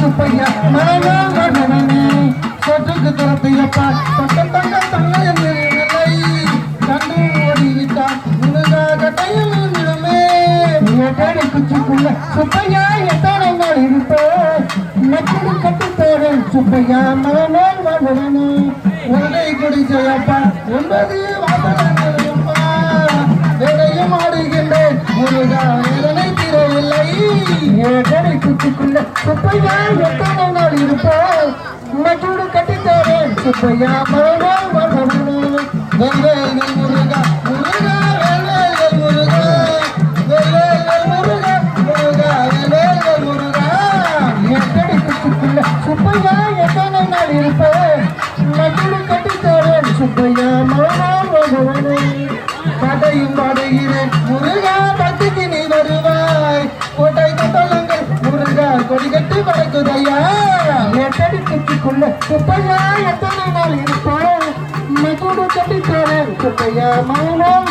சுப்பையா மனமே சொற்றுக்கு துரத்தையப்பா தங்க தங்க தங்க என்று நிலை கண்டு ஓடிவிட்டான் முருகா கட்டையில் நிலமே எட்டடி குச்சிக்குள்ள சுப்பையா எத்தனை நாள் இருப்பேன் நெச்சடி கட்டி போறேன் சுப்பையா மனமே ஒன்றை குடிச்சையப்பா 9 வாசனைப்பா வேலையும் ஆடுகின்றேன் முருகா வேதனை தீரவில்லை ஏழரை குச்சிக்குள்ள சுப்பையா எத்தனை நாள் இருப்போம் மற்றொரு கட்டித்தரேன் சுப்பையா மரணம் வெள்ளைகள் முருகா முருகா வெள்ளைகள் முருகா வெள்ளைகள் முருகா முருகா வெள்ளைகள் முருகா ஏழரை குச்சிக்குள்ள சுப்பையா எத்தனை நாள் இருப்போம் மற்றொரு கட்டித்தரேன் சுப்பையா மரணம் பாட்டையும் பாடுகிறேன் முருகா பக்திக்கு நீ வருவாய் கோட்டை கட்டளங்கள் முருகா கொடி கட்டி பறக்குதையா எட்டடி குச்சிக்குள்ள சுப்பையா எத்தனை நாள் இருப்போம் மற்றொரு கட்டி தரேன் சுப்பையா மௌனம்